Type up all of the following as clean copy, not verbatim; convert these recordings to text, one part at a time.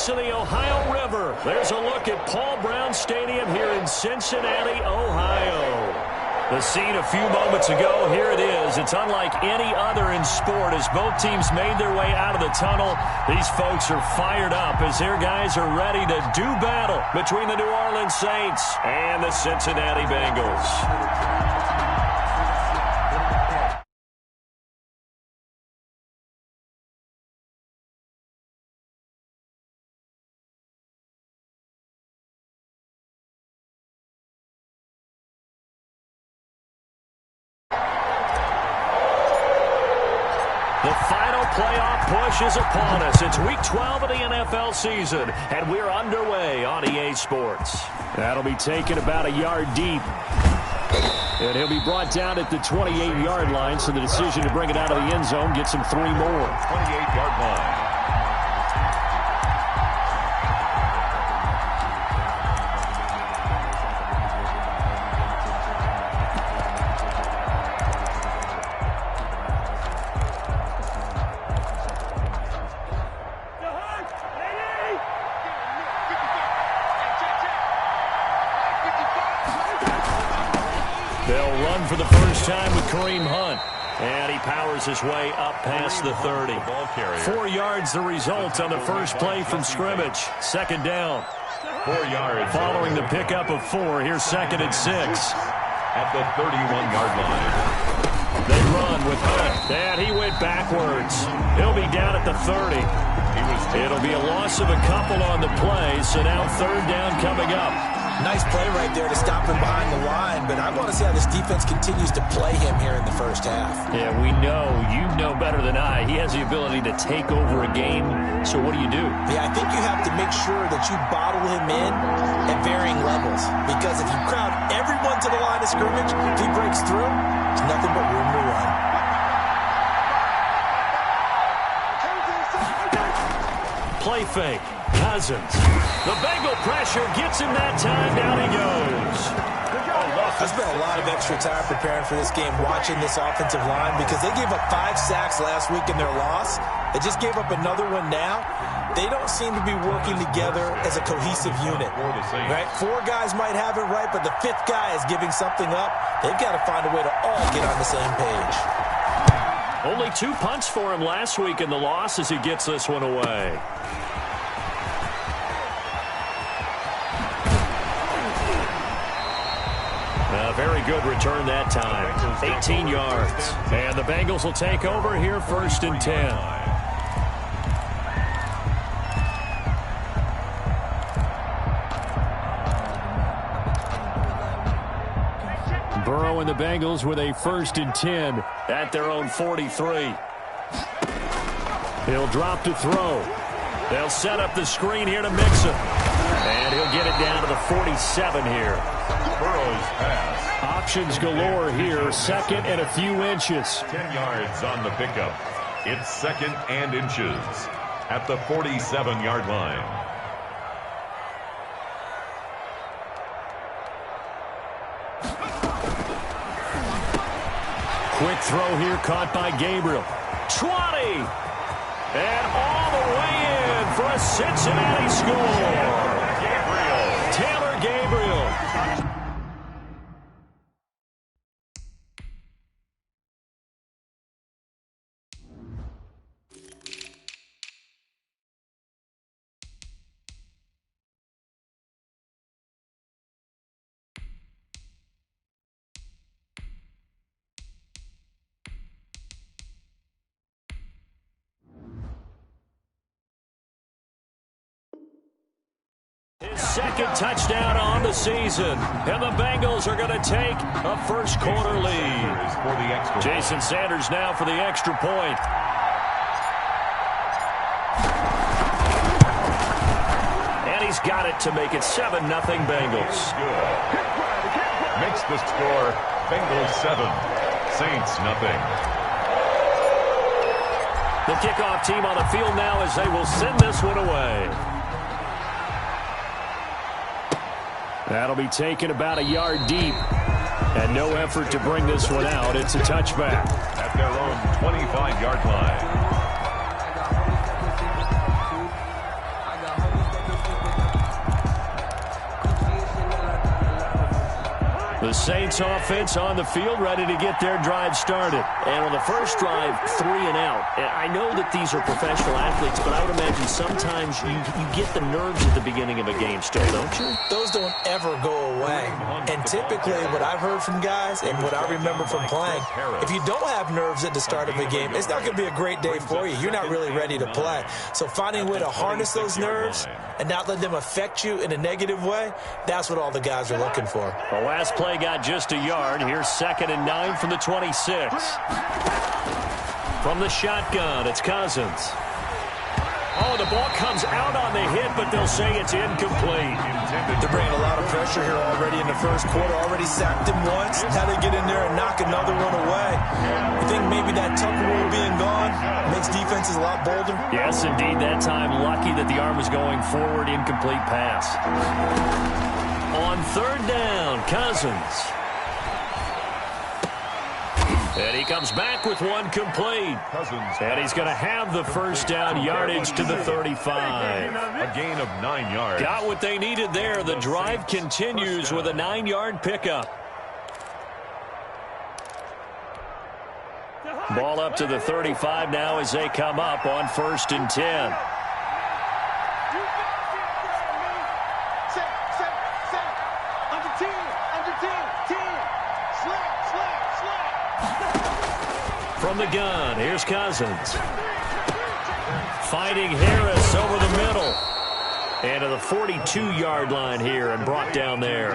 banks of the Ohio River. There's a look at Paul Brown Stadium here in Cincinnati, Ohio. The scene a few moments ago, here it is. It's unlike any other in sport as both teams made their way out of the tunnel. These folks are fired up as their guys are ready to do battle between the New Orleans Saints and the Cincinnati Bengals. The final playoff push is upon us. It's Week 12 of the NFL season, and we're underway on EA Sports. That'll be taken about a yard deep. And he'll be brought down at the 28-yard line, so the decision to bring it out of the end zone gets him 3 more. 28-yard line. They'll run for the first time with Kareem Hunt. And he powers his way up past the 30. 4 yards the result on the first play from scrimmage. Second down. 4 yards. Following the pickup of 4, here's 2nd and 6. At the 31-yard line. They run with Hunt. And he went backwards. He'll be down at the 30. It'll be a loss of a couple on the play, so now 3rd down coming up. Nice play right there to stop him behind the line, but I want to see how this defense continues to play him here in the first half. Yeah, we know, you know better than I, he has the ability to take over a game, so what do? Yeah, I think you have to make sure that you bottle him in at varying levels, because if you crowd everyone to the line of scrimmage, if he breaks through, there's nothing but room to run. Play fake. Cousins. The Bengal pressure gets him that time. Down he goes. I spent a lot of extra time preparing for this game watching this offensive line because they gave up 5 sacks last week in their loss. They just gave up another one now. They don't seem to be working together as a cohesive unit. Right? 4 guys might have it right, but the 5th guy is giving something up. They've got to find a way to all get on the same page. Only 2 punts for him last week in the loss as he gets this one away. Very good return that time. 18 yards. And the Bengals will take over here 1st and 10. Burrow and the Bengals with a 1st and 10 at their own 43. He'll drop to throw. They'll set up the screen here to mix him. And he'll get it down to the 47 here. Burrow's pass. Options galore here. 2nd and a few inches. 10 yards on the pickup. It's 2nd and inches at the 47-yard line. Quick throw here caught by Gabriel. 20. And all the way in for a Cincinnati score. Taylor Gabriel. His 2nd touchdown on the season. And the Bengals are going to take a first quarter lead. Jason Sanders now for the extra point. And he's got it to make it 7-0 Bengals. Makes the score Bengals 7, Saints nothing. The kickoff team on the field now as they will send this one away. That'll be taken about a yard deep. And no effort to bring this one out. It's a touchback. At their own 25-yard line. The Saints offense on the field, ready to get their drive started. And on the first drive, 3 and out. And I know that these are professional athletes, but I would imagine sometimes you get the nerves at the beginning of a game still, don't you? Those don't ever go away. And typically what I've heard from guys and what I remember from playing, if you don't have nerves at the start of a game, it's not going to be a great day for you. You're not really ready to play. So finding a way to harness those nerves and not let them affect you in a negative way, that's what all the guys are looking for. The last play got just a yard. Here's 2nd and 9 from the 26. From the shotgun, it's Cousins. Oh, the ball comes out on the hit, but they'll say it's incomplete. They're bringing a lot of pressure here already in the first quarter. Already sacked him once. Now they get in there and knock another one away. You think maybe that tuck rule being gone makes defenses a lot bolder? Yes, indeed. That time, lucky that the arm was going forward. Incomplete pass. On 3rd down, Cousins. And he comes back with one complete. And he's going to have the first down yardage to the 35. A gain of 9 yards. Got what they needed there. The drive continues with a 9-yard pickup. Ball up to the 35 now as they come up on 1st and 10. From the gun, here's Cousins. Fighting Harris over the middle. And to the 42-yard line here and brought down there.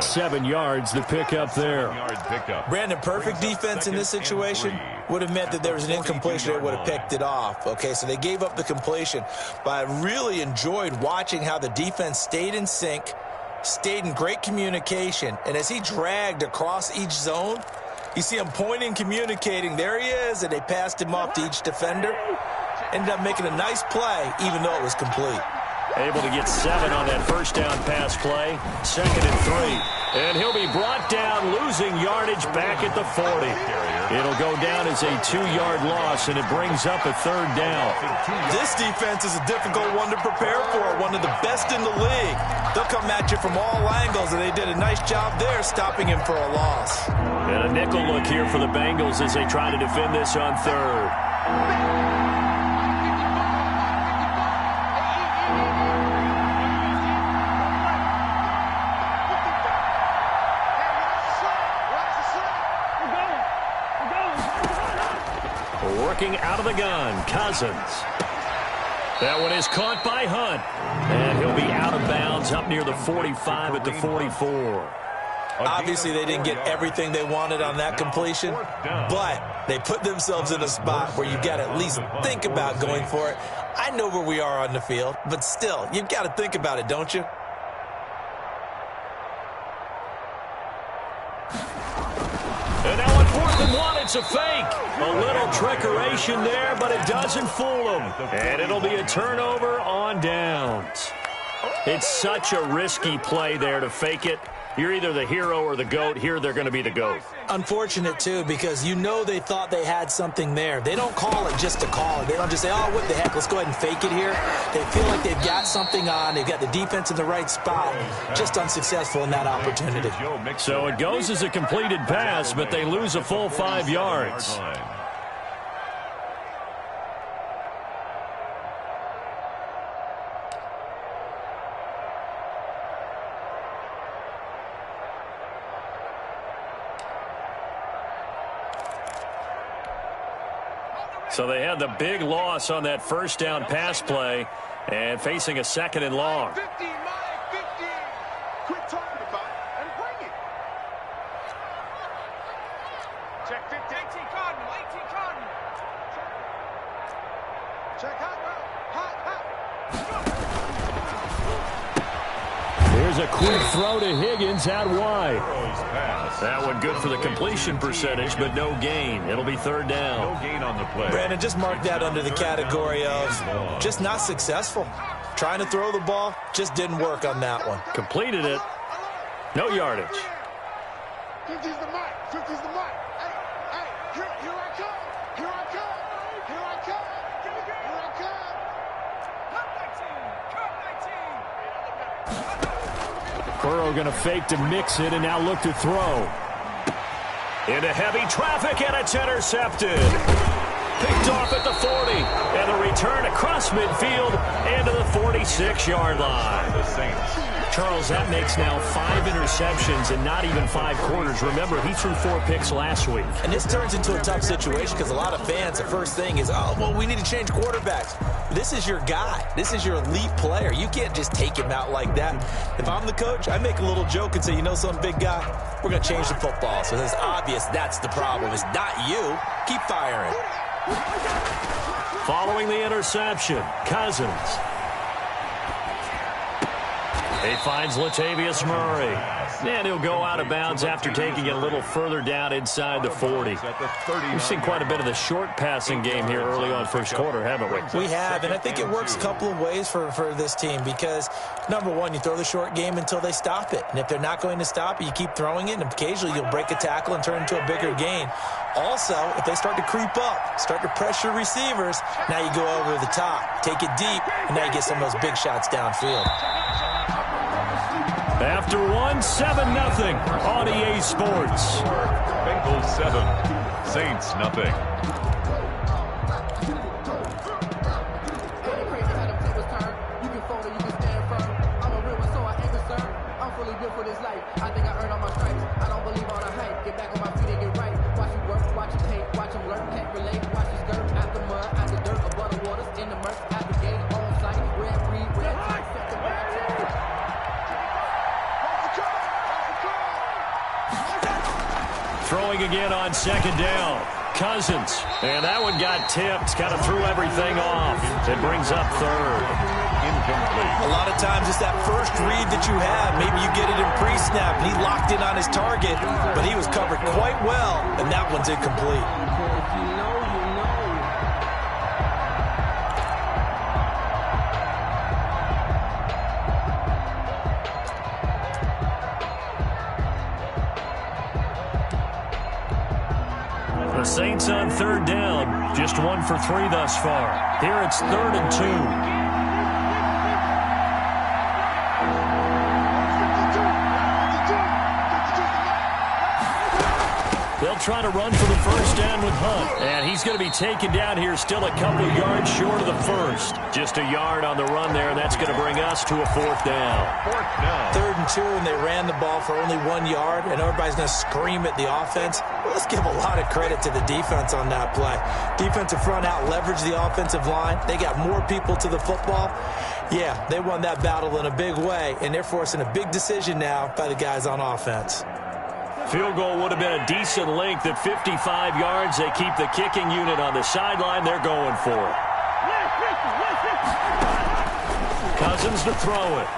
7 yards, the pickup there. Brandon, perfect defense in this situation would have meant that there was an incompletion. They would have picked it off. Okay, so they gave up the completion. But I really enjoyed watching how the defense stayed in sync, stayed in great communication. And as he dragged across each zone, you see him pointing, communicating. There he is, and they passed him off to each defender. Ended up making a nice play, even though it was complete. Able to get 7 on that first down pass play. 2nd and 3. And he'll be brought down, losing yardage back at the 40. It'll go down as a 2-yard loss, and it brings up a 3rd down. This defense is a difficult one to prepare for, one of the best in the league. They'll come at you from all angles, and they did a nice job there stopping him for a loss. And a nickel look here for the Bengals as they try to defend this on 3rd. Working out of the gun, Cousins. That one is caught by Hunt. And he'll be out of bounds up near the 45 at the 44. Obviously, they didn't get everything they wanted on that completion, but they put themselves in a spot where you've got to at least think about going for it. I know where we are on the field, but still, you've got to think about it, don't you? And now on 4th and 1, it's a fake. A little trickeration there, but it doesn't fool them. And it'll be a turnover on downs. It's such a risky play there to fake it. You're either the hero or the GOAT. Here, they're going to be the GOAT. Unfortunate, too, because you know they thought they had something there. They don't call it just to call it. They don't just say, oh, what the heck, let's go ahead and fake it here. They feel like they've got something on. They've got the defense in the right spot. Just unsuccessful in that opportunity. So it goes as a completed pass, but they lose a full 5 yards. So they had the big loss on that first down pass play and facing a 2nd and long. 50, Mike, 50. Quit talking about it and bring it. Check 50. 18 Cardinal, 18 Cardinal. Check hot, hot. There's a quick throw to Higgins out wide. That one good for the completion percentage, but no gain. It'll be 3rd down. No gain on the play. Brandon, just mark that under the category of just not successful. Trying to throw the ball, just didn't work on that one. Completed it. No yardage. 50's the mic. 50's the mic. Hey, here I come. Here I come. Here I come. Here I come. Cut 19. Cut 19. Burrow going to fake to mix it and now look to throw. Into heavy traffic, and it's intercepted. Picked off at the 40, and the return across midfield and to the 46-yard line. Charles, that makes now 5 interceptions in not even 5 quarters. Remember, he threw 4 picks last week. And this turns into a tough situation because a lot of fans, the first thing is, oh, well, we need to change quarterbacks. This is your guy. This is your elite player. You can't just take him out like that. If I'm the coach, I make a little joke and say, you know something, big guy? We're going to change the football. So it's obvious that's the problem. It's not you. Keep firing. Following the interception, Cousins. He finds Latavius Murray. And he'll go out of bounds after taking it a little further down inside the 40. We've seen quite a bit of the short passing game here early on first quarter, haven't we? We have, and I think it works a couple of ways for this team because, number one, you throw the short game until they stop it. And if they're not going to stop it, you keep throwing it, and occasionally you'll break a tackle and turn it into a bigger gain. Also, if they start to creep up, start to pressure receivers, now you go over the top, take it deep, and now you get some of those big shots downfield. After 7-0 on EA Sports. Bengals 7, Saints nothing. Throwing again on second down. Cousins. And that one got tipped. Kind of threw everything off. It brings up third. Incomplete. A lot of times it's that first read that you have. Maybe you get it in pre-snap, and he locked in on his target, but he was covered quite well, and that one's incomplete. The Saints on third down, just 1 for 3 thus far. Here it's 3rd and 2. They'll try to run for the first down with Hunt. And he's going to be taken down here still a couple yards short of the first. Just a yard on the run there, and that's going to bring us to a 4th down. 3rd and 2, and they ran the ball for only 1 yard, and everybody's going to scream at the offense. Well, let's give a lot of credit to the defense on that play. Defensive front out leveraged the offensive line. They got more people to the football. Yeah, they won that battle in a big way, and they're forcing a big decision now by the guys on offense. Field goal would have been a decent length at 55 yards. They keep the kicking unit on the sideline. They're going for it. Cousins to throw it.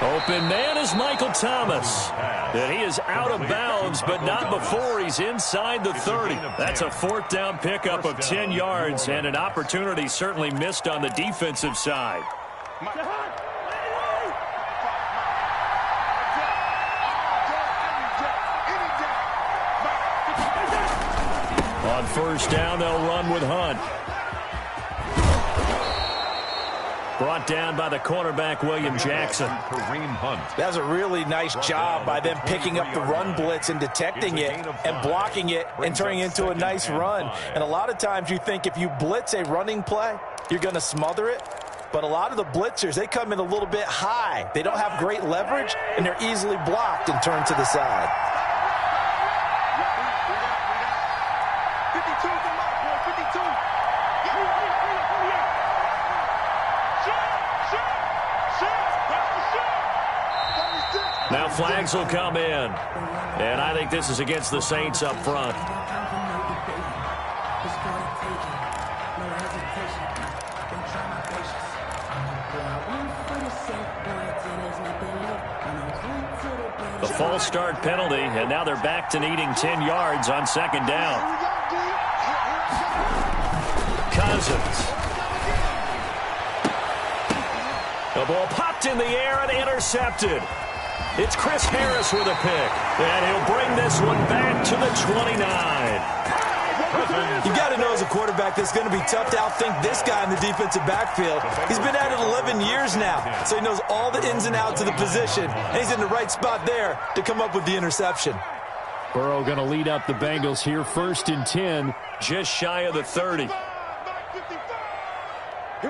Open man is Michael Thomas. And he is out of bounds, but not before he's inside the 30. That's a 4th down pickup of 10 yards, and an opportunity certainly missed on the defensive side. On first down, they'll run with Hunt. Brought down by the cornerback, William Jackson. That was a really nice job by them picking up the run blitz and detecting it and blocking it and turning it into a nice run. And a lot of times you think if you blitz a running play, you're going to smother it. But a lot of the blitzers, they come in a little bit high. They don't have great leverage, and they're easily blocked and turned to the side. Now flags will come in. And I think this is against the Saints up front. The false start penalty, and now they're back to needing 10 yards on second down. Cousins. The ball popped in the air and intercepted. It's Chris Harris with a pick, and he'll bring this one back to the 29. You got to know as a quarterback that's going to be tough to outthink this guy in the defensive backfield. He's been at it 11 years now, so he knows all the ins and outs of the position, and he's in the right spot there to come up with the interception. Burrow going to lead up the Bengals here, 1st and 10, just shy of the 30. Here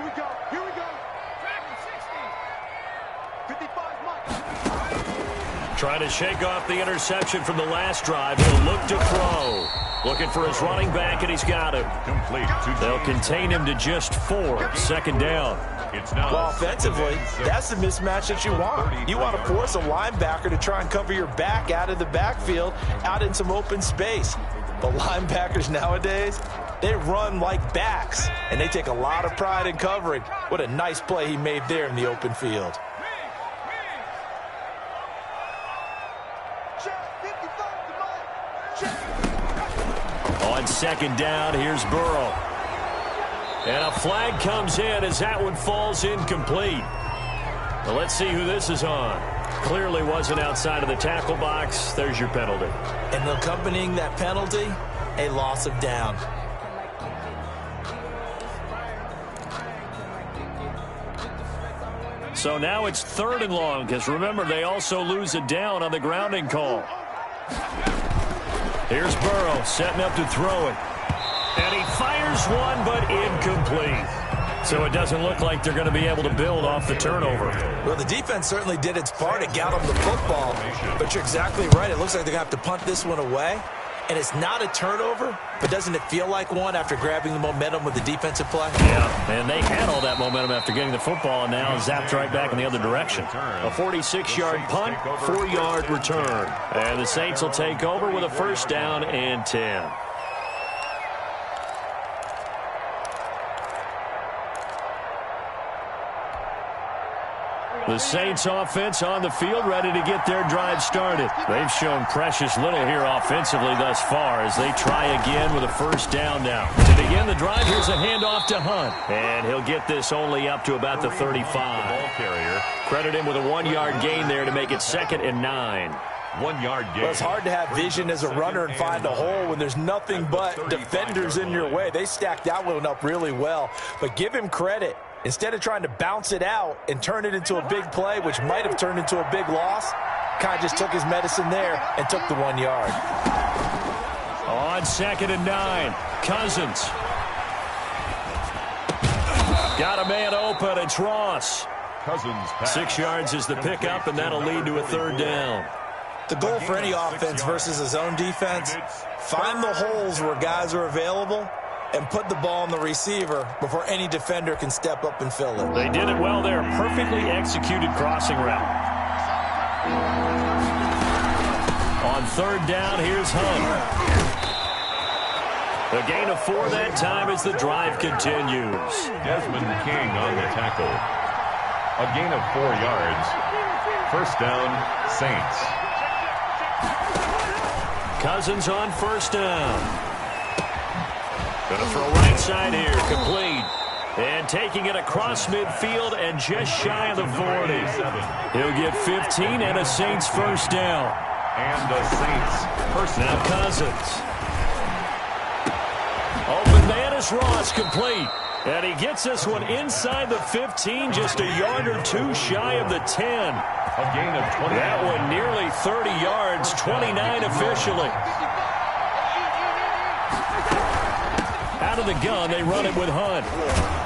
we go. Here we go. 55. Trying to shake off the interception from the last drive. He'll look to throw. Looking for his running back, and he's got him. Complete. They'll contain him to just 4. 2nd down. Well, offensively, that's the mismatch that you want. You want to force a linebacker to try and cover your back out of the backfield, out in some open space. But linebackers nowadays, they run like backs, and they take a lot of pride in covering. What a nice play he made there in the open field. On 2nd down, here's Burrow. And a flag comes in as that one falls incomplete. Well, let's see who this is on. Clearly wasn't outside of the tackle box. There's your penalty. And accompanying that penalty, a loss of down. So now it's 3rd and long, because remember, they also lose a down on the grounding call. Here's Burrow setting up to throw it. And he fires one, but incomplete. So it doesn't look like they're going to be able to build off the turnover. Well, the defense certainly did its part to get them the football. But you're exactly right. It looks like they're going to have to punt this one away. And it's not a turnover, but doesn't it feel like one after grabbing the momentum with the defensive play? Yeah, and they had all that momentum after getting the football, and now zapped right back in the other direction. A 46-yard punt, 4-yard return. And the Saints will take over with a 1st down and 10. The Saints offense on the field, ready to get their drive started. They've shown precious little here offensively thus far as they try again with a 1st down now. To begin the drive, here's a handoff to Hunt. And he'll get this only up to about the 35. Credit him with a 1-yard gain there to make it 2nd and 9. 1-yard gain. Well, it's hard to have vision as a runner and find a hole when there's nothing but defenders in your way. They stacked that one up really well. But give him credit. Instead of trying to bounce it out and turn it into a big play, which might have turned into a big loss, kind of just took his medicine there and took the 1 yard. On 2nd and 9, Cousins. Got a man open. It's Ross. Cousins 6 yards is the pickup, and that'll lead to a 3rd down. The goal for any offense versus his own defense, find the holes where guys are available and put the ball on the receiver before any defender can step up and fill it. They did it well there. Perfectly executed crossing route. On 3rd down, here's Hunt. A gain of 4 that time as the drive continues. Desmond King on the tackle. A gain of 4 yards. 1st down, Saints. Cousins on 1st down. Going to throw right side here, complete. And taking it across midfield and just shy of the 40. He'll get 15 and a Saints 1st down. And the Saints 1st down. Now Cousins. Open man is Ross, complete. And he gets this one inside the 15, just a yard or 2 shy of the 10. A gain of 20. That one nearly 30 yards, 29 officially. Out of the gun, they run it with Hunt.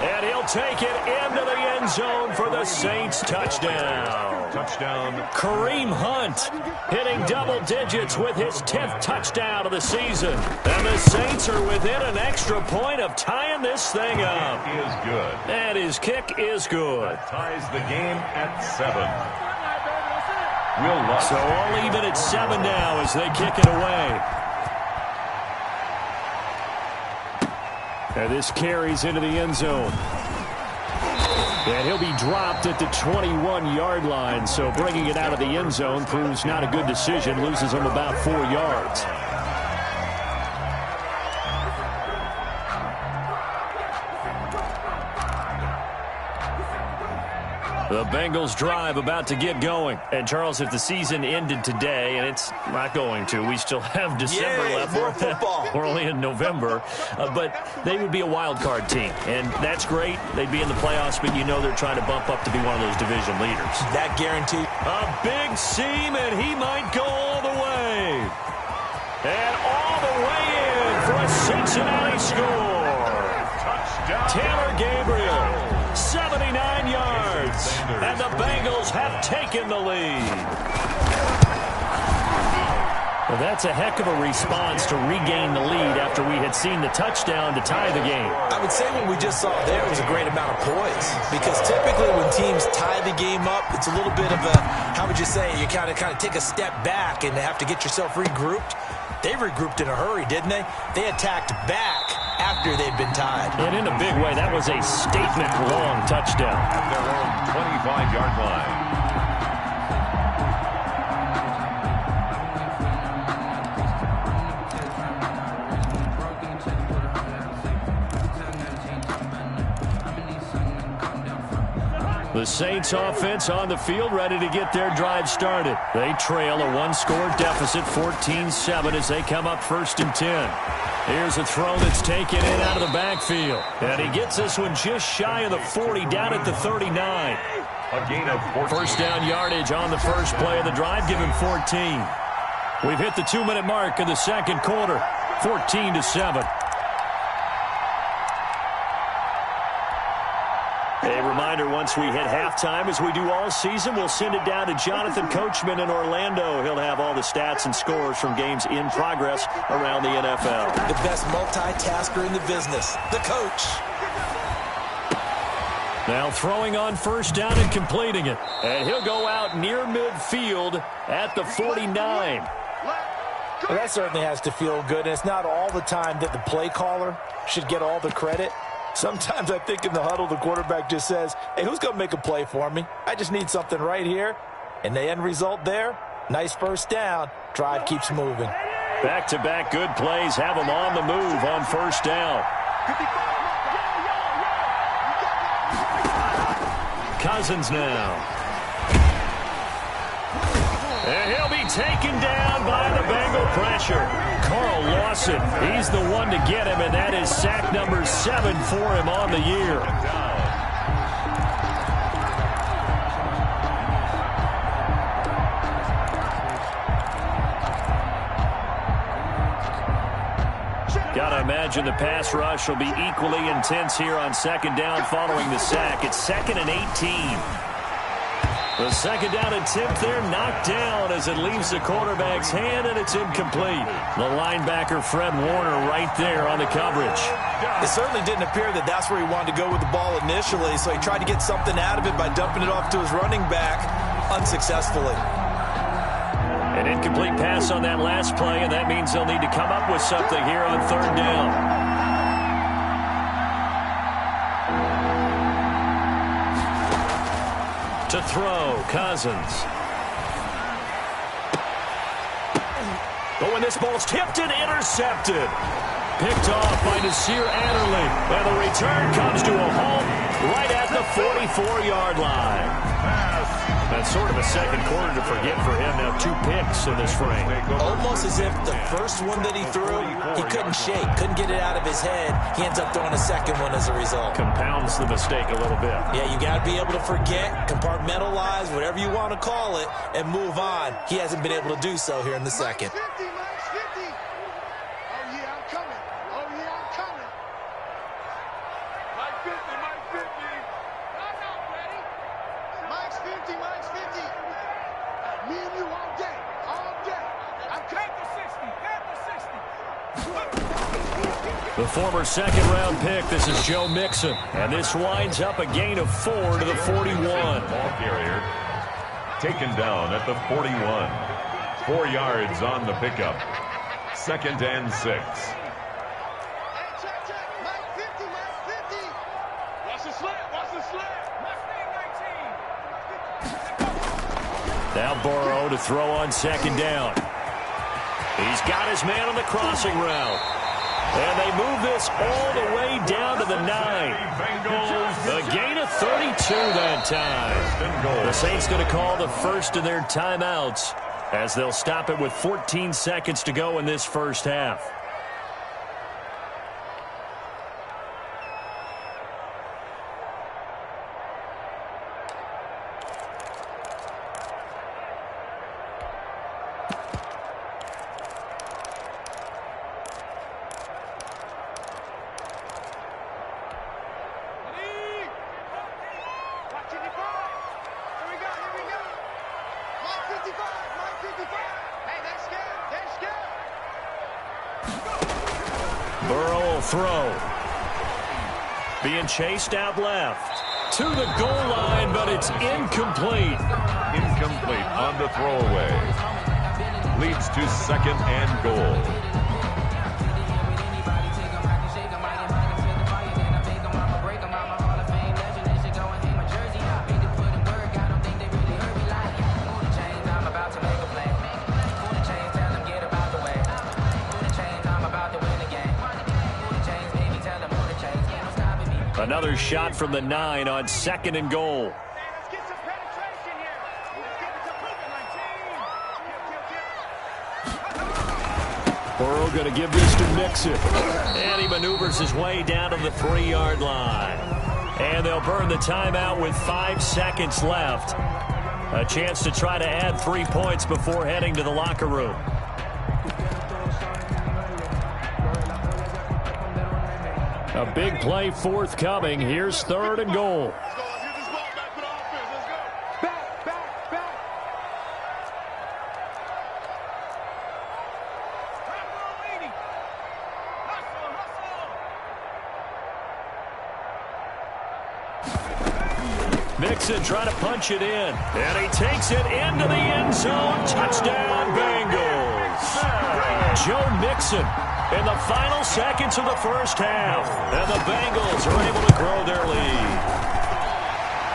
And he'll take it into the end zone for the Saints touchdown. Touchdown. Kareem Hunt hitting double digits with his 10th touchdown of the season. And the Saints are within an extra point of tying this thing up. Kick is good. And his kick is good. That ties the game at 7. Will Lutz. So all even at 7 now as they kick it away. And this carries into the end zone. And he'll be dropped at the 21-yard line. So bringing it out of the end zone proves not a good decision. Loses him about 4 yards. The Bengals drive about to get going. And, Charles, if the season ended today, and it's not going to, we still have December left. More football. We're only in November. But they would be a wild card team. And that's great. They'd be in the playoffs, but you know they're trying to bump up to be one of those division leaders. That guaranteed. A big seam, and he might go all the way. And all the way in for a Cincinnati score. Touchdown. Taylor Gabriel. 79 yards, and the Bengals have taken the lead. Well, that's a heck of a response to regain the lead after we had seen the touchdown to tie the game. I would say what we just saw there was a great amount of poise, because typically when teams tie the game up, it's a little bit of a, how would you say, you kind of take a step back and have to get yourself regrouped. They regrouped in a hurry, didn't they? They attacked back after they'd been tied. And in a big way, that was a statement-long touchdown. At their own 25-yard line. The Saints offense on the field, ready to get their drive started. They trail a one-score deficit, 14-7, as they come up 1st and 10. Here's a throw that's taken in out of the backfield. And he gets this one just shy of the 40, down at the 39. A gain of 14. First down yardage on the first play of the drive, give him 14. We've hit the 2-minute mark of the second quarter, 14-7. A reminder, once we hit halftime, as we do all season, we'll send it down to Jonathan Coachman in Orlando. He'll have all the stats and scores from games in progress around the NFL. The best multitasker in the business, the coach. Now throwing on first down and completing it. And he'll go out near midfield at the 49. Well, that certainly has to feel good, and it's not all the time that the play caller should get all the credit. Sometimes I think in the huddle, the quarterback just says, hey, who's going to make a play for me? I just need something right here. And the end result there, nice first down. Drive keeps moving. Back-to-back good plays have them on the move on first down. Cousins now. And he'll be taken down by the Bengal pressure. Carl Lawson, he's the one to get him, and that is sack number 7 for him on the year. Gotta imagine the pass rush will be equally intense here on second down following the sack. It's 2nd and 18. The second down attempt there knocked down as it leaves the quarterback's hand, and it's incomplete. The linebacker, Fred Warner, right there on the coverage. It certainly didn't appear that that's where he wanted to go with the ball initially, so he tried to get something out of it by dumping it off to his running back unsuccessfully. An incomplete pass on that last play, and that means they'll need to come up with something here on third down. To throw, Cousins. Oh, and this ball's tipped and intercepted. Picked off by Nasir Adderley. And the return comes to a halt right at the 44-yard line. That's sort of a second quarter to forget for him. Now 2 picks in this frame. Almost as if the first one that he threw, he couldn't shake, couldn't get it out of his head. He ends up throwing a second one as a result. Compounds the mistake a little bit. Yeah, you got to be able to forget, compartmentalize, whatever you want to call it, and move on. He hasn't been able to do so here in the second. The former second-round pick, this is Joe Mixon. And this winds up a gain of 4 to the 41. Ball carrier taken down at the 41. 4 yards on the pickup. 2nd and 6. Now Burrow to throw on second down. He's got his man on the crossing route. And they move this all the way down to the 9. A gain of 32 that time. The Saints going to call the first of their timeouts as they'll stop it with 14 seconds to go in this first half. Burrow will throw. Being chased out left. To the goal line, but it's incomplete. Incomplete on the throwaway. Leads to 2nd and goal. Another shot from the 9 on 2nd and goal. Burrow going to give this to Mixon. And he maneuvers his way down to the 3-yard line. And they'll burn the timeout with 5 seconds left. A chance to try to add 3 points before heading to the locker room. A big play forthcoming. Here's 3rd and goal. Mixon trying to punch it in. And he takes it into the end zone. Touchdown, Bengals. Joe Mixon in the final seconds of the first half. And the Bengals are able to grow their lead.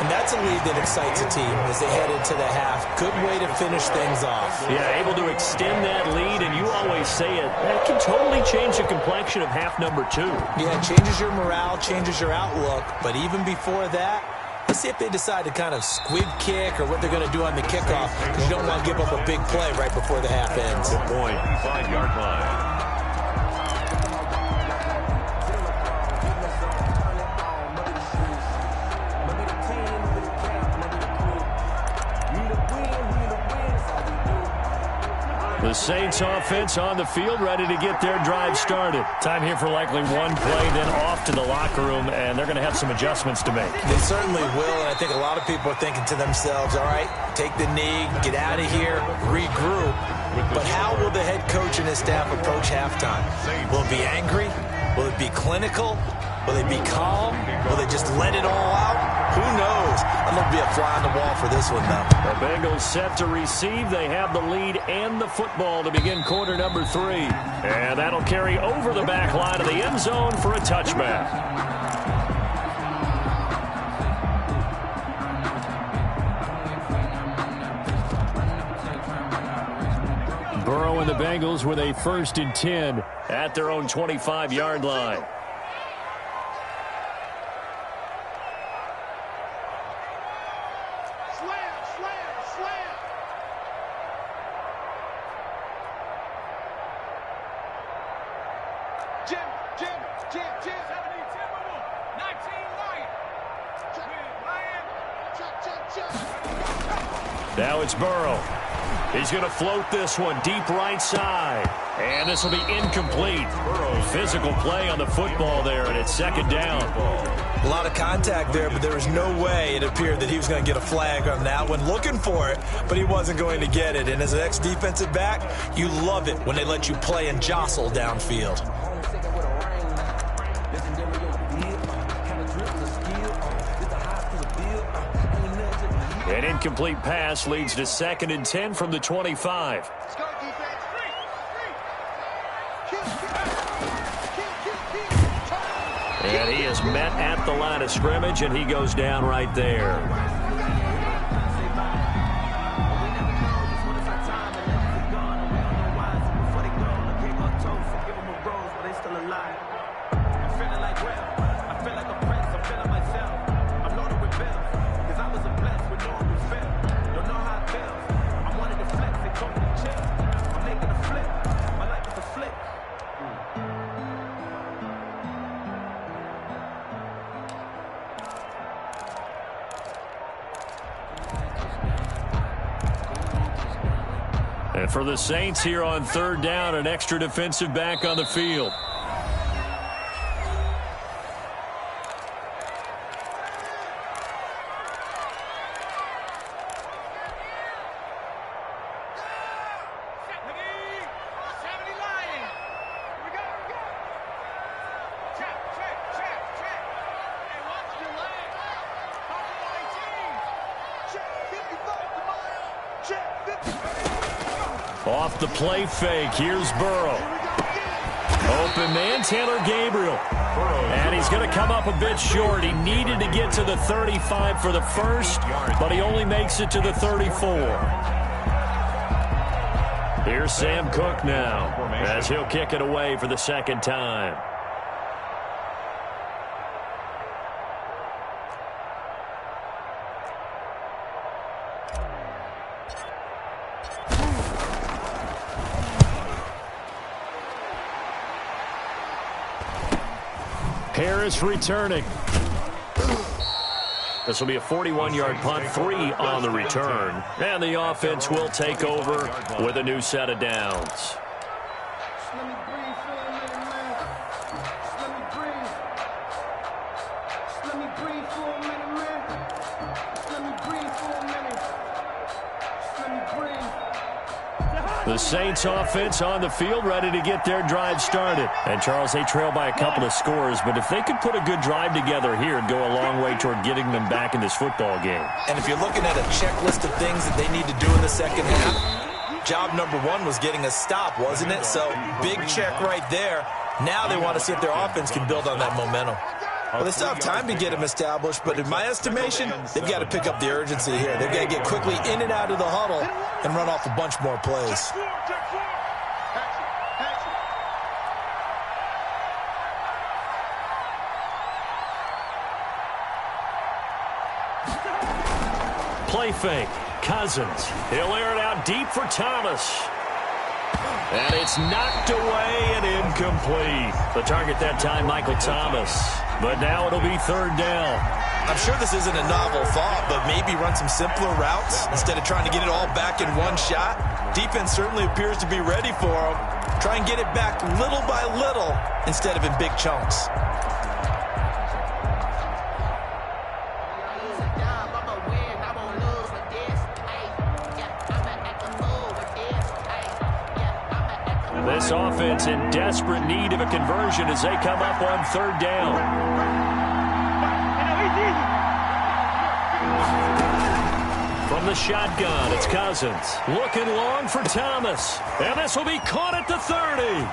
And that's a lead that excites a team as they head into the half. Good way to finish things off. Yeah, able to extend that lead, and you always say it, that can totally change the complexion of half number 2. Yeah, it changes your morale, changes your outlook. But even before that, let's see if they decide to kind of squib kick or what they're going to do on the kickoff, because you don't want to give up a big play right before the half ends. Good point. 5-yard line. The Saints offense on the field, ready to get their drive started. Time here for likely one play, then off to the locker room, and they're going to have some adjustments to make. They certainly will, and I think a lot of people are thinking to themselves, all right, take the knee, get out of here, regroup. But how will the head coach and his staff approach halftime? Will it be angry? Will it be clinical? Will they be calm? Will they just let it all out? Who knows? I'm going to be a fly on the wall for this one, though. The Bengals set to receive. They have the lead and the football to begin quarter number 3. And that'll carry over the back line of the end zone for a touchback. Burrow and the Bengals with a 1st and 10 at their own 25-yard line. Now it's Burrow. He's going to float this one deep right side. And this will be incomplete. Physical play on the football there, and it's 2nd down. A lot of contact there, but there was no way it appeared that he was going to get a flag on that one. Looking for it, but he wasn't going to get it. And as an ex-defensive back, you love it when they let you play and jostle downfield. An incomplete pass leads to 2nd and 10 from the 25. Let's go, defense. And he is met at the line of scrimmage, and he goes down right there. And for the Saints here on third down, an extra defensive back on the field. Off the play fake, here's Burrow. Open man, Taylor Gabriel. And he's going to come up a bit short. He needed to get to the 35 for the first, but he only makes it to the 34. Here's Sam Cook now, as he'll kick it away for the second time. Harris returning. This will be a 41-yard punt, 3 on the return. And the offense will take over with a new set of downs. The Saints offense on the field, ready to get their drive started. And, Charles, they trail by a couple of scores, but if they could put a good drive together here, it'd go a long way toward getting them back in this football game. And if you're looking at a checklist of things that they need to do in the second half, job number one was getting a stop, wasn't it? So, big check right there. Now they want to see if their offense can build on that momentum. Well, they still have time to get them established, but in my estimation, they've got to pick up the urgency here. They've got to get quickly in and out of the huddle and run off a bunch more plays. Play fake. Cousins. He'll air it out deep for Thomas. And it's knocked away and incomplete. The target that time, Michael Thomas. But now it'll be third down. I'm sure this isn't a novel thought, but maybe run some simpler routes instead of trying to get it all back in one shot. Defense certainly appears to be ready for them. Try and get it back little by little instead of in big chunks. This offense in desperate need of a conversion as they come up on third down. From the shotgun, it's Cousins. Looking long for Thomas. And this will be caught at the 30.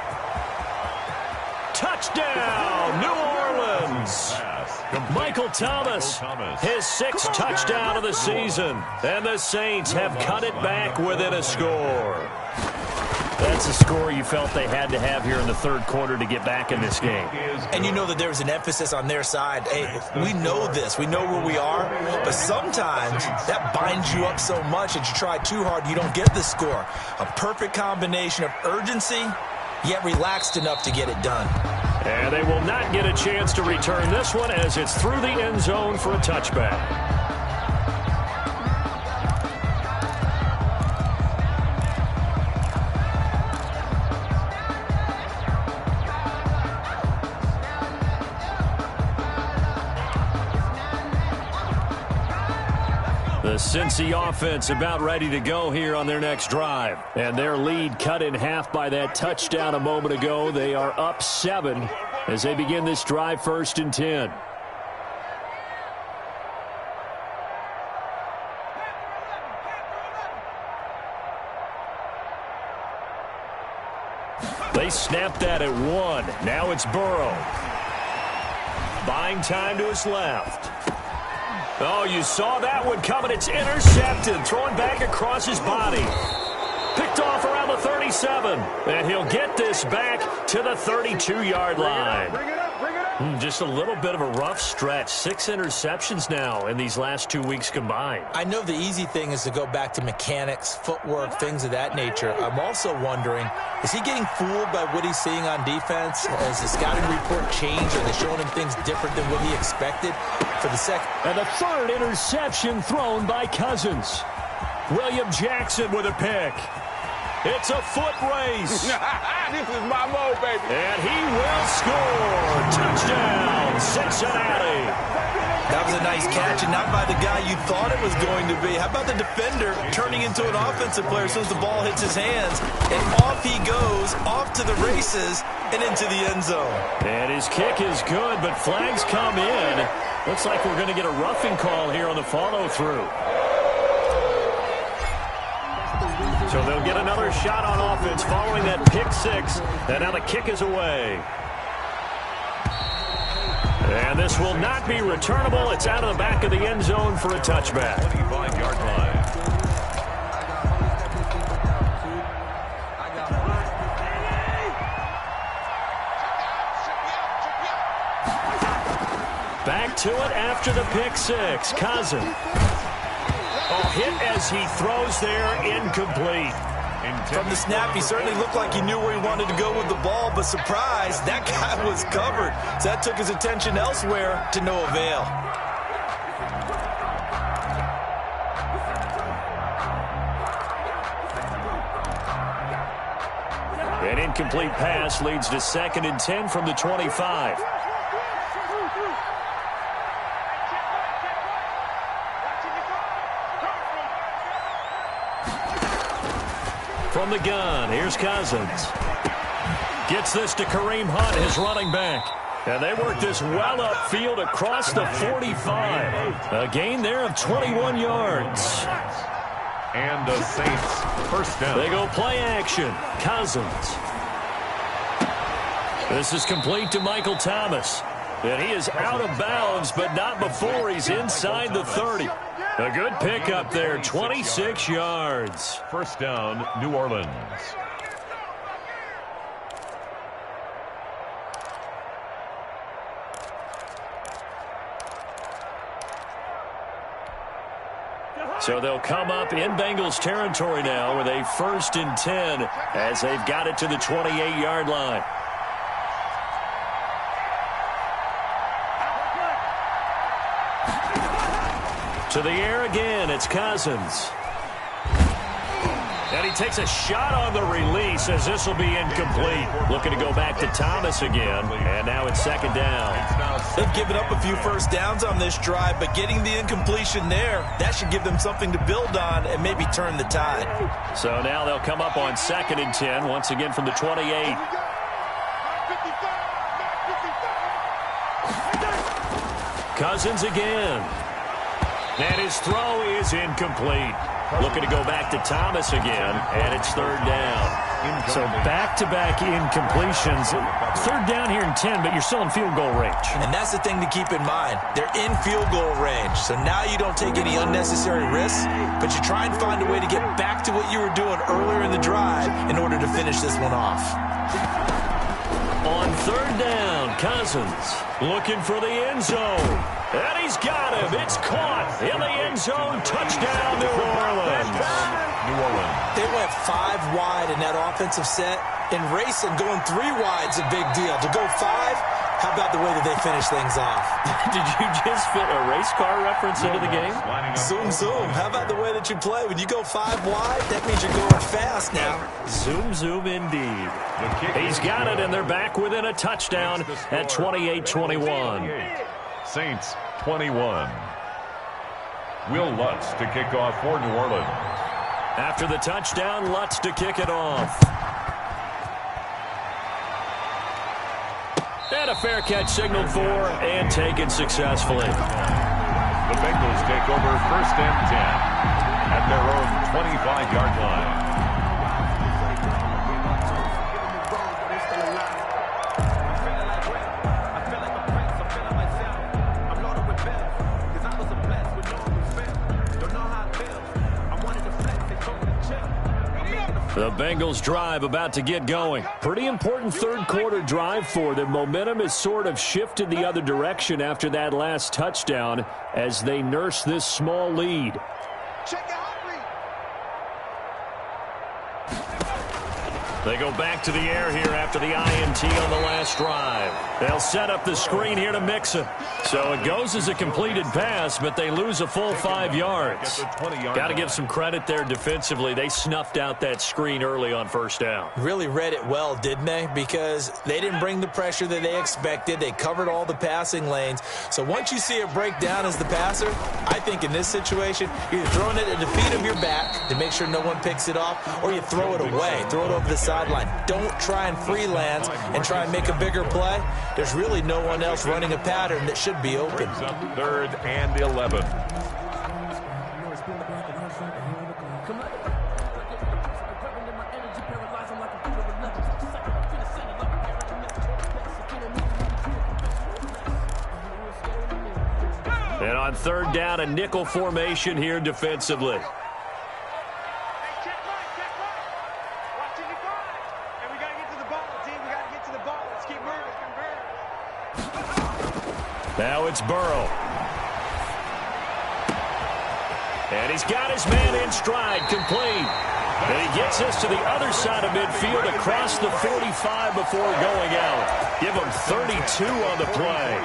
Touchdown, New Orleans. Michael Thomas, his 6th touchdown of the season. And the Saints have cut it back within a score. That's a score you felt they had to have here in the third quarter to get back in this game. And you know that there was an emphasis on their side. Hey, we know this. We know where we are. But sometimes that binds you up so much that you try too hard, you don't get the score. A perfect combination of urgency, yet relaxed enough to get it done. And they will not get a chance to return this one as it's through the end zone for a touchback. The Cincy offense about ready to go here on their next drive. And their lead cut in half by that touchdown a moment ago. They are up 7 as they begin this drive, 1st and 10. They snapped that at 1. Now it's Burrow. Buying time to his left. Oh, you saw that one coming. It's intercepted. Throwing back across his body. Picked off around the 37. And he'll get this back to the 32-yard line. Bring it up. Just a little bit of a rough stretch. 6 interceptions now in these last 2 weeks combined. I know the easy thing is to go back to mechanics, footwork, things of that nature. I'm also wondering, is he getting fooled by what he's seeing on defense? Has the scouting report changed? Are they showing him things different than what he expected? For the second. And the 3rd interception thrown by Cousins. William Jackson with a pick. It's a foot race. This is my mode, baby. And he will score. Touchdown, Cincinnati. That was a nice catch, and not by the guy you thought it was going to be. How about the defender turning into an offensive player as soon as the ball hits his hands? And off he goes, off to the races, and into the end zone. And his kick is good, but flags come in. Looks like we're going to get a roughing call here on the follow-through. So they'll get another shot on offense following that pick six. And now the kick is away. And this will not be returnable. It's out of the back of the end zone for a touchback. 25-yard line. Back to it after the pick six. Cousin. Hit as he throws there, incomplete. From the snap, he certainly looked like he knew where he wanted to go with the ball, but surprise, that guy was covered. So that took his attention elsewhere to no avail. An incomplete pass leads to 2nd and 10 from the 25. From the gun, here's Cousins. Gets this to Kareem Hunt, his running back. And they work this well upfield across the 45. A gain there of 21 yards. And the Saints first down. They go play action. Cousins. This is complete to Michael Thomas. And he is out of bounds, but not before he's inside the 30. A good pickup there, 26 yards. First down, New Orleans. So they'll come up in Bengals territory now with a 1st and 10 as they've got it to the 28-yard line. To the air again, it's Cousins. And he takes a shot on the release as this will be incomplete. Looking to go back to Thomas again, and now it's 2nd down. They've given up a few first downs on this drive, but getting the incompletion there, that should give them something to build on and maybe turn the tide. So now they'll come up on 2nd and 10, once again from the 28. Cousins again. And his throw is incomplete. Looking to go back to Thomas again, and it's 3rd down. So back-to-back incompletions. 3rd down here in 10, but you're still in field goal range. And that's the thing to keep in mind. They're in field goal range, so now you don't take any unnecessary risks, but you try and find a way to get back to what you were doing earlier in the drive in order to finish this one off. On 3rd down, Cousins looking for the end zone. And he's got him. It's caught in the end zone. Touchdown, New Orleans. They went 5 wide in that offensive set. In racing, going 3 wide's a big deal. To go 5, how about the way that they finish things off? Did you just fit a race car reference into the game? Zoom, zoom. How about the way that you play? When you go 5 wide, that means you're going fast now. Zoom, zoom indeed. He's got it, and they're back within a touchdown at 28-21. Saints 21. Will Lutz to kick off for New Orleans. After the touchdown, Lutz to kick it off. And a fair catch signaled for and taken successfully. The Bengals take over 1st and 10 at their own 25-yard line. The Bengals drive about to get going. Pretty important 3rd quarter drive for them. Momentum has sort of shifted the other direction after that last touchdown as they nurse this small lead. Check out They go back to the air here after the INT on the last drive. They'll set up the screen here to Mixon. So it goes as a completed pass, but they lose a full 5 yards. Got to give some credit there defensively. They snuffed out that screen early on first down. Really read it well, didn't they? Because they didn't bring the pressure that they expected. They covered all the passing lanes. So once you see it break down as the passer, I think in this situation, you're either throwing it at the feet of your back to make sure no one picks it off, or you throw it away. Throw it over the sideline. Don't try and freelance and try and make a bigger play. There's really no one else running a pattern that should be open. Third and 11. And on third down, a nickel formation here defensively. Now it's Burrow. And he's got his man in stride, complete. And he gets this to the other side of midfield across the 45 before going out. Give him 32 on the play.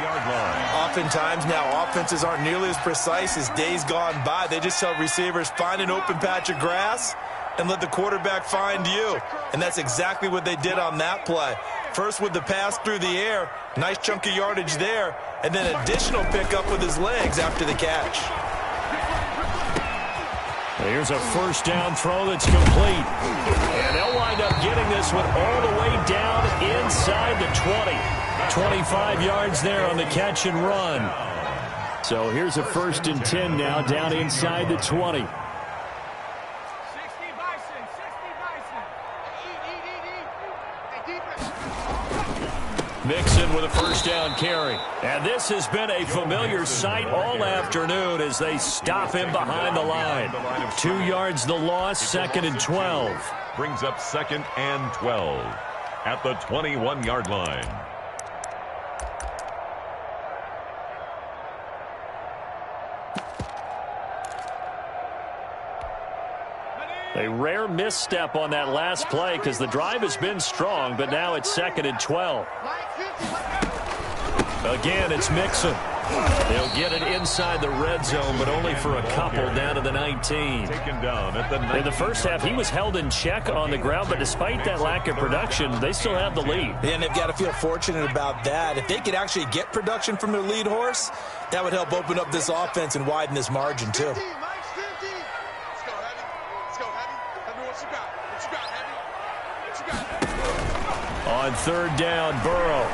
Oftentimes now, offenses aren't nearly as precise as days gone by. They just tell receivers, find an open patch of grass and let the quarterback find you. And that's exactly what they did on that play. First with the pass through the air, nice chunk of yardage there, and then additional pickup with his legs after the catch. Here's a first down throw that's complete. And they'll wind up getting this one all the way down inside the 20. 25 yards there on the catch and run. So here's a 1st and 10 now down inside the 20. Mixon with a first down carry. And this has been a familiar sight all afternoon as they stop him behind the line. 2 yards the loss, 2nd and 12. Brings up 2nd and 12 at the 21-yard line. A rare misstep on that last play because the drive has been strong, but now it's 2nd and 12. Again, it's Mixon. They'll get it inside the red zone, but only for a couple down to the 19. Taken down at the 19. In the first half, he was held in check on the ground, but despite that lack of production, they still have the lead. And they've got to feel fortunate about that. If they could actually get production from their lead horse, that would help open up this offense and widen this margin, too. On third down, Burrow.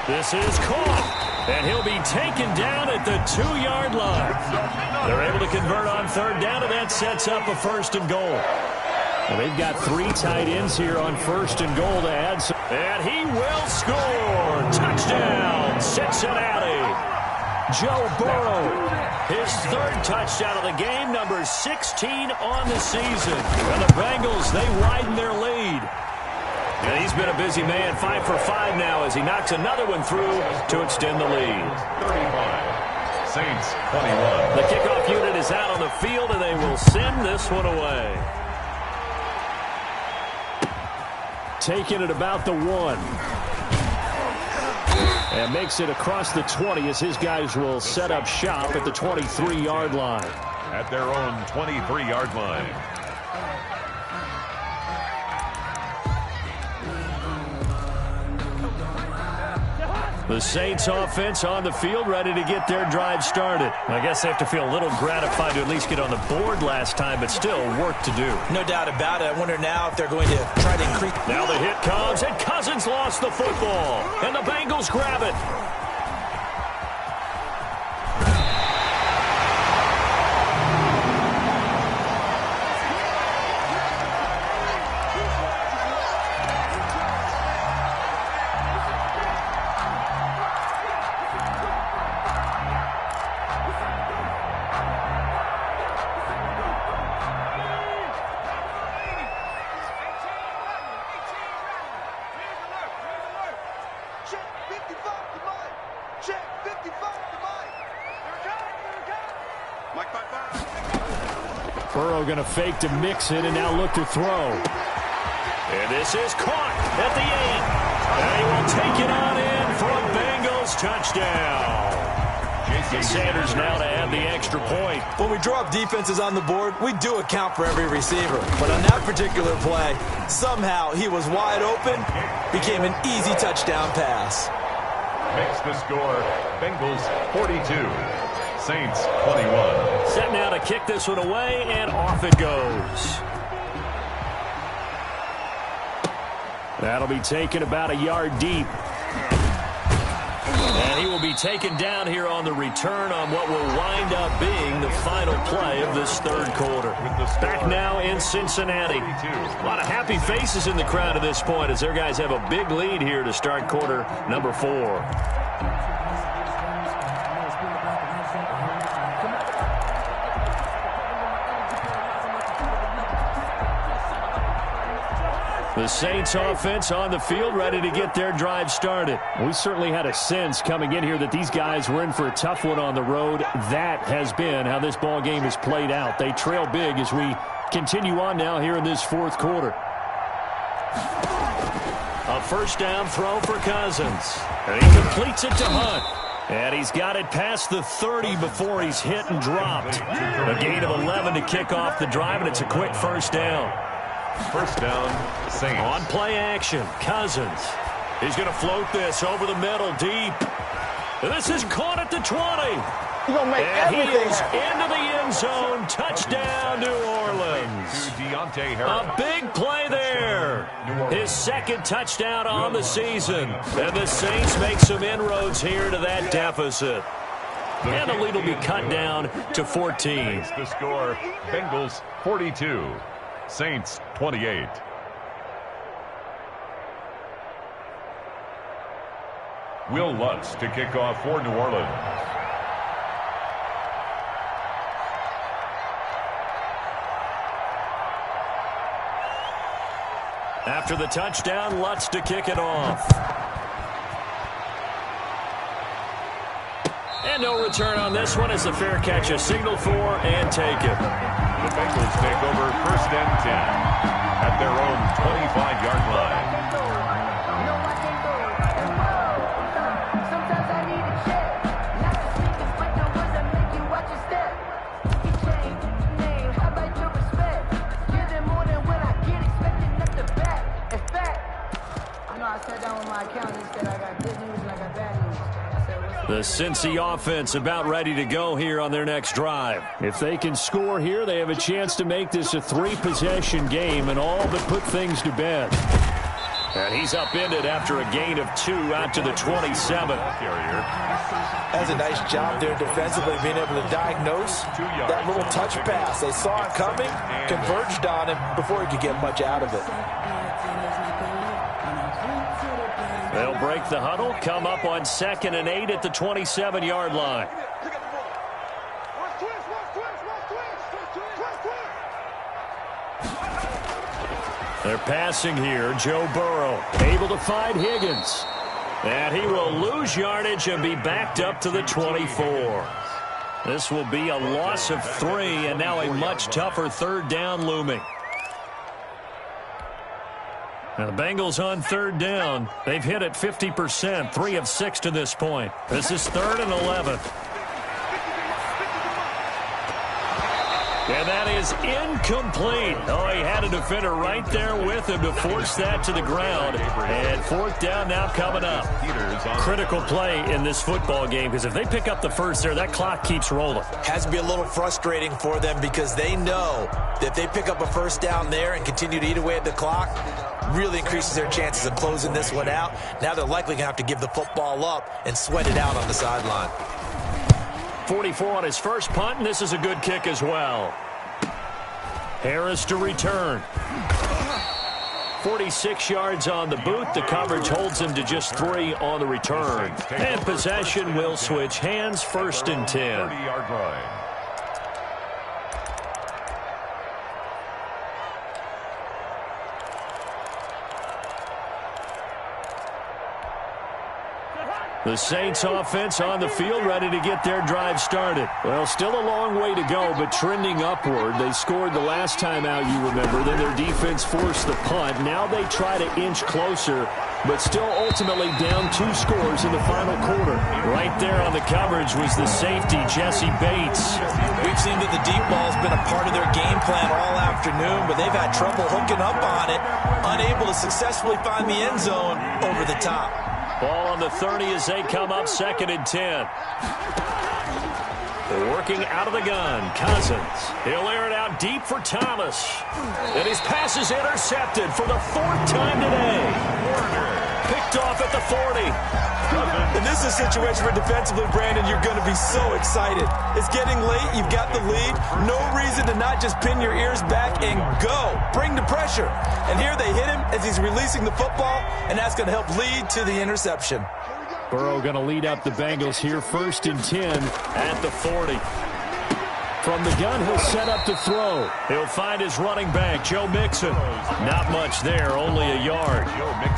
This is caught, and he'll be taken down at the 2-yard line. They're able to convert on third down, and that sets up a 1st and goal. And they've got 3 tight ends here on 1st and goal to add some. And he will score. Touchdown, Cincinnati. Joe Burrow, his 3rd touchdown of the game, number 16 on the season. And the Bengals, they widen their lead. And he's been a busy man, 5 for 5 now as he knocks another one through to extend the lead. 35, Saints 21. The kickoff unit is out on the field, and they will send this one away. Taking it about the 1. And makes it across the 20 as his guys will set up shop at the 23-yard line. At their own 23-yard line. The Saints offense on the field, ready to get their drive started. I guess they have to feel a little gratified to at least get on the board last time, but still work to do. No doubt about it. I wonder now if they're going to try to increase. Now the hit comes, and Cousins lost the football. And the Bengals grab it. Burrow going to fake to Mixon and now look to throw. And this is caught at the 8. And he will take it on in for a Bengals touchdown. And Sanders now to add the extra point. When we draw up defenses on the board, we do account for every receiver. But on that particular play, somehow he was wide open, became an easy touchdown pass. Makes the score Bengals 42, Saints 21. Set now to kick this one away, and off it goes. That'll be taken about a yard deep. And he will be taken down here on the return on what will wind up being the final play of this third quarter. Back now in Cincinnati. A lot of happy faces in the crowd at this point as their guys have a big lead here to start quarter number 4. The Saints offense on the field, ready to get their drive started. We certainly had a sense coming in here that these guys were in for a tough one on the road. That has been how this ball game has played out. They trail big as we continue on now here in this fourth quarter. A first down throw for Cousins. And he completes it to Hunt. And he's got it past the 30 before he's hit and dropped. A gain of 11 to kick off the drive, and it's a quick first down. First down, Saints. On play action, Cousins. He's going to float this over the middle deep. And this is caught at the 20. And he is into the end zone. Touchdown, New Orleans. A big play there. His second touchdown on the season. And the Saints make some inroads here to that deficit. And the lead will be cut down to 14. The score, Bengals 42. Saints 28. Will Lutz to kick off for New Orleans. After the touchdown, Lutz to kick it off. And no return on this one as the fair catch is signaled for and taken. The Bengals take over first and 10 at their own 25-yard line. The Cincy offense about ready to go here on their next drive. If they can score here, they have a chance to make this a 3-possession game and all but put things to bed. And he's upended after a gain of 2 out to the 27. That's a nice job there defensively, being able to diagnose that little touch pass. They saw it coming, converged on him before he could get much out of it. They'll break the huddle, come up on 2nd and 8 at the 27-yard line. They're passing here. Joe Burrow able to find Higgins. And he will lose yardage and be backed up to the 24. This will be a loss of 3, and now a much tougher third down looming. Now the Bengals on third down. They've hit it 50%, 3 of 6 to this point. This is 3rd and 11. And that is incomplete. Oh, he had a defender right there with him to force that to the ground. And 4th down now coming up. Critical play in this football game, because if they pick up the first there, that clock keeps rolling. Has to be a little frustrating for them because they know that if they pick up a first down there and continue to eat away at the clock, really increases their chances of closing this one out. Now they're likely going to have to give the football up and sweat it out on the sideline. 44 on his first punt, and this is a good kick as well. Harris to return. 46 yards on the boot. The coverage holds him to just 3 on the return. And possession will switch hands, 1st and 10. 30-yard line. The Saints offense on the field, ready to get their drive started. Well, still a long way to go, but trending upward. They scored the last time out, you remember. Then their defense forced the punt. Now they try to inch closer, but still ultimately down 2 scores in the final quarter. Right there on the coverage was the safety, Jesse Bates. We've seen that the deep ball has been a part of their game plan all afternoon, but they've had trouble hooking up on it, unable to successfully find the end zone over the top. Ball on the 30 as they come up 2nd and 10. Working out of the gun, Cousins. He'll air it out deep for Thomas. And his pass is intercepted for the 4th time today. Picked off at the 40. And this is a situation where defensively, Brandon, you're going to be so excited. It's getting late. You've got the lead. No reason to not just pin your ears back and go. Bring the pressure. And here they hit him as he's releasing the football, and that's going to help lead to the interception. Burrow going to lead up the Bengals here, 1st and 10 at the 40. From the gun, he'll set up to throw. He'll find his running back, Joe Mixon. Not much there, only a yard.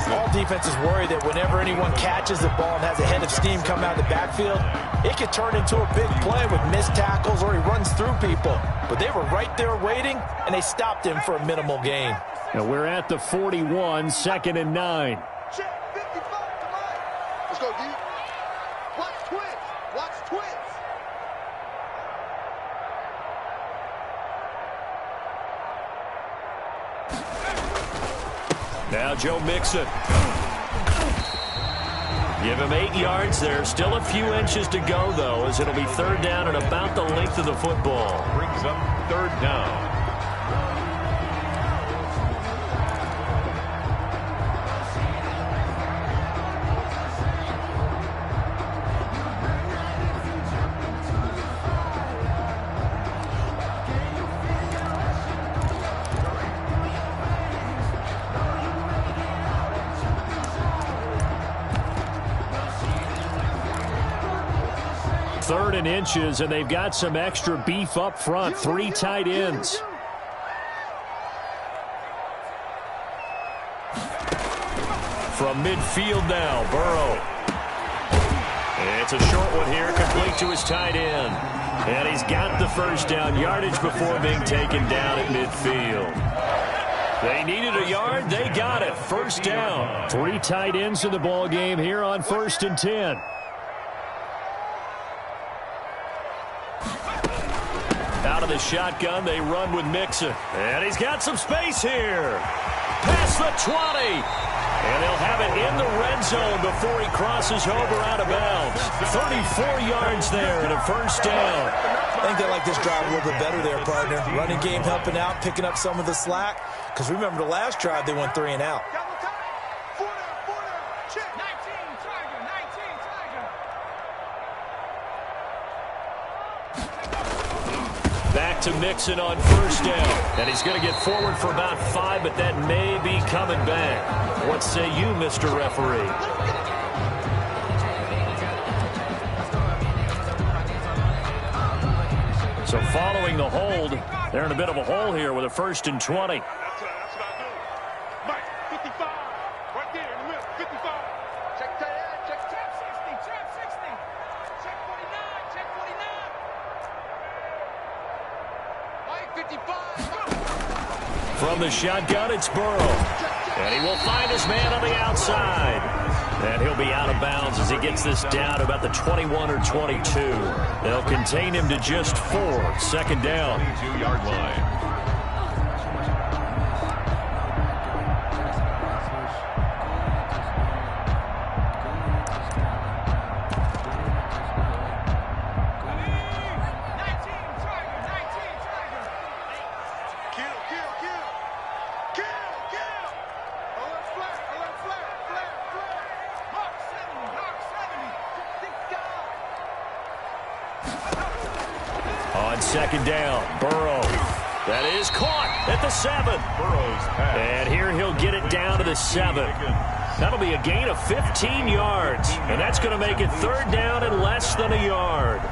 All defenses worry that whenever anyone catches the ball and has a head of steam come out of the backfield, it could turn into a big play with missed tackles or he runs through people. But they were right there waiting, and they stopped him for a minimal gain. And we're at the 41, 2nd and 9. Check 55. Let's go, D. Watch twins. Watch twins. Now Joe Mixon. Give him 8 yards there. Still a few inches to go, though, as it'll be 3rd down and about the length of the football. Brings up 3rd down. Third and inches, and they've got some extra beef up front. 3 tight ends. From midfield now, Burrow. It's a short one here, complete to his tight end. And he's got the 1st down, yardage before being taken down at midfield. They needed a yard, they got it. 1st down. 3 tight ends in the ball game here on 1st and 10. Out of the shotgun, they run with Mixon. And he's got some space here. Past the 20. And they'll have it in the red zone before he crosses over out of bounds. 34 yards there and a 1st down. I think they like this drive a little bit better there, partner. Running game helping out, picking up some of the slack. Because remember the last drive, they went 3 and out. Back to Mixon on 1st down. And he's going to get forward for about 5, but that may be coming back. What say you, Mr. Referee? So following the hold, they're in a bit of a hole here with a 1st and 20. That's what I do. Mike, 55. Right there in the middle. 55. Check tight end. Check 60. Check 60. Check 49. Check 49. Mike, 55. From the shotgun, it's Burrow. And he will find his man on the outside. And he'll be out of bounds as he gets this down to about the 21 or 22. They'll contain him to just 4. 2nd down. 22-yard line. On 2nd down, Burrow. That is caught at the 7. Burrow's pass. And here he'll get it down to the 7. That'll be a gain of 15 yards. And that's going to make it 3rd down and less than a yard.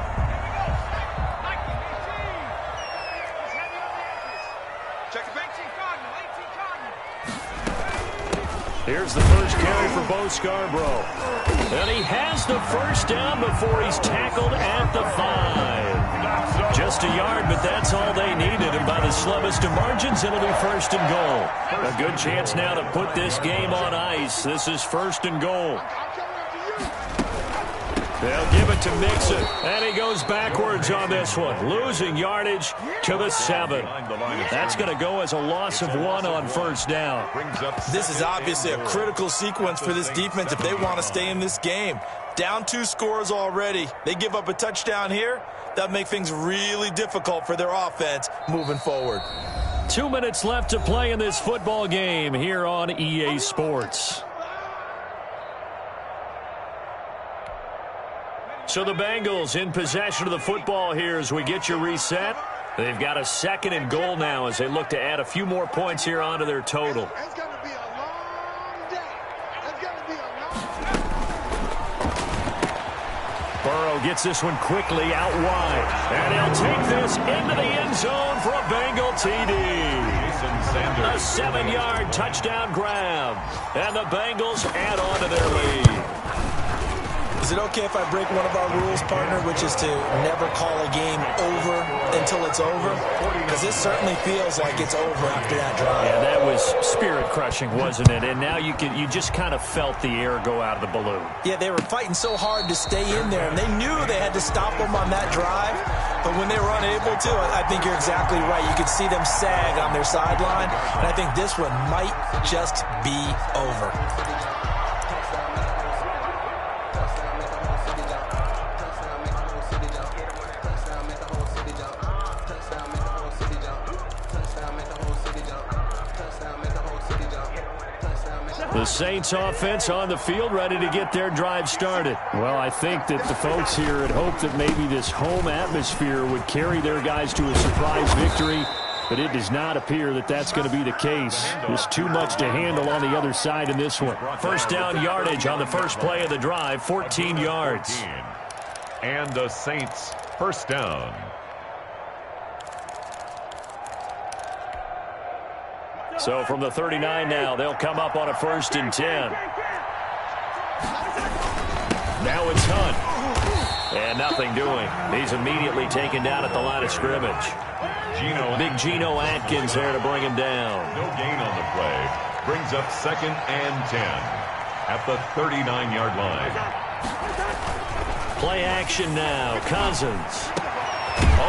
Here's the first carry for Bo Scarborough. And he has the first down before he's tackled at the 5. Just a yard, but that's all they needed. And by the slimmest of margins, it'll be first and goal. A good chance now to put this game on ice. This is first and goal. They'll give it to Mixon, and he goes backwards on this one, losing yardage to the 7. That's going to go as a loss of 1 on first down. This is obviously a critical sequence for this defense if they want to stay in this game. Down 2 scores already. They give up a touchdown here. That'll make things really difficult for their offense moving forward. 2 minutes left to play in this football game here on EA Sports. So the Bengals in possession of the football here as we get you reset. They've got a second and goal now as they look to add a few more points here onto their total. It's going to be a long day. It's going to be a long Burrow gets this one quickly out wide. And he'll take this into the end zone for a Bengal TD. A 7-yard touchdown grab. And the Bengals add on to their lead. Is it okay if I break one of our rules, partner, which is to never call a game over until it's over? Because this certainly feels like it's over after that drive. Yeah, that was spirit-crushing, wasn't it? And now you just kind of felt the air go out of the balloon. Yeah, they were fighting so hard to stay in there, and they knew they had to stop them on that drive. But when they were unable to, I think you're exactly right. You could see them sag on their sideline, and I think this one might just be over. The Saints offense on the field ready to get their drive started. Well, I think that the folks here had hoped that maybe this home atmosphere would carry their guys to a surprise victory, but it does not appear that that's going to be the case. There's too much to handle on the other side in this one. First down yardage on the first play of the drive, 14 yards. And the Saints first down. So from the 39 now, they'll come up on a 1st and 10. Now it's Hunt. And nothing doing. He's immediately taken down at the line of scrimmage. Big Geno Atkins there to bring him down. No gain on the play. Brings up 2nd and 10 at the 39-yard line. Play action now. Cousins.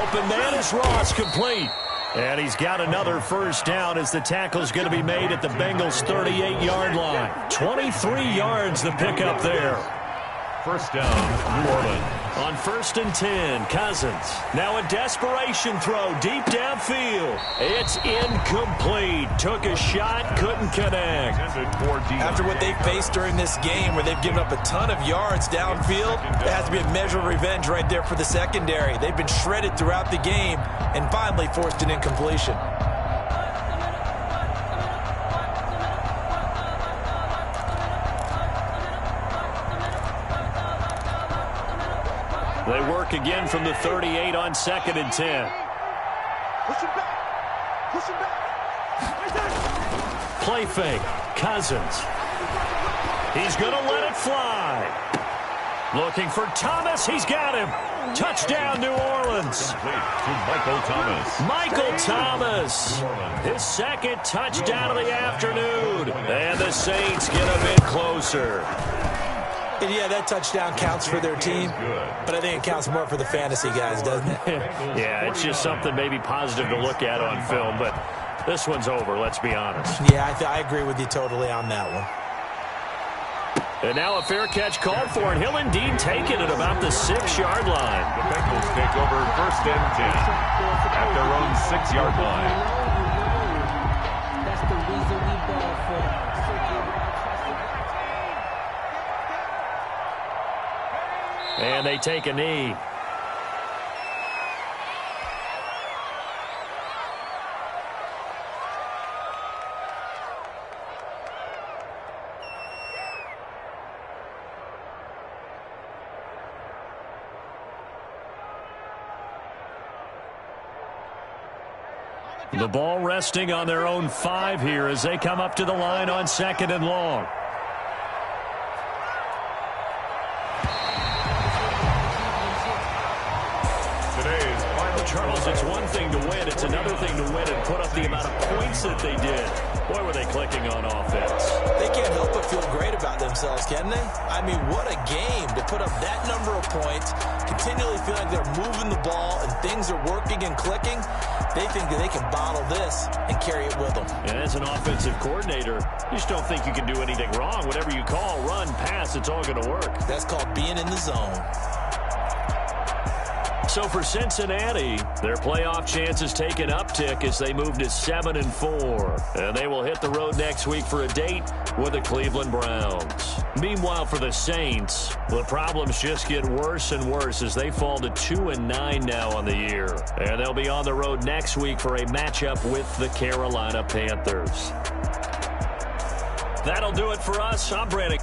Open man is Ross, complete. And he's got another first down as the tackle's going to be made at the Bengals' 38-yard line. 23 yards the pickup there. First down, New Orleans. On 1st and 10, Cousins. Now a desperation throw deep downfield. It's incomplete. Took a shot, couldn't connect. After what they faced during this game where they've given up a ton of yards downfield, there has to be a measure of revenge right there for the secondary. They've been shredded throughout the game and finally forced an incompletion. They work again from the 38 on 2nd and 10. Push him back. Push him back. Play fake. Cousins. He's going to let it fly. Looking for Thomas. He's got him. Touchdown, New Orleans. To Michael Thomas. Michael Thomas. His 2nd touchdown of the afternoon. And the Saints get a bit closer. And yeah, that touchdown counts for their team, but I think it counts more for the fantasy guys, doesn't it? Yeah, it's just something maybe positive to look at on film, but this one's over, let's be honest. Yeah, I agree with you totally on that one. And now a fair catch called for, and he'll indeed take it at about the 6-yard line. The Bengals take over 1st and 10 at their own 6-yard line. That's the reason we ball for them. And they take a knee. The ball resting on their own 5 here as they come up to the line on 2nd and long. Today's final. Charles, it's one thing to win. It's another thing to win and put up the amount of points that they did. Boy, were they clicking on offense. They can't help but feel great about themselves, can they? I mean, what a game to put up that number of points, continually feel like they're moving the ball and things are working and clicking. They think that they can bottle this and carry it with them. And as an offensive coordinator, you just don't think you can do anything wrong. Whatever you call, run, pass, it's all going to work. That's called being in the zone. So for Cincinnati, their playoff chances take an uptick as they move to 7-4. And they will hit the road next week for a date with the Cleveland Browns. Meanwhile, for the Saints, the problems just get worse and worse as they fall to 2-9 now on the year. And they'll be on the road next week for a matchup with the Carolina Panthers. That'll do it for us. I'm Brandon.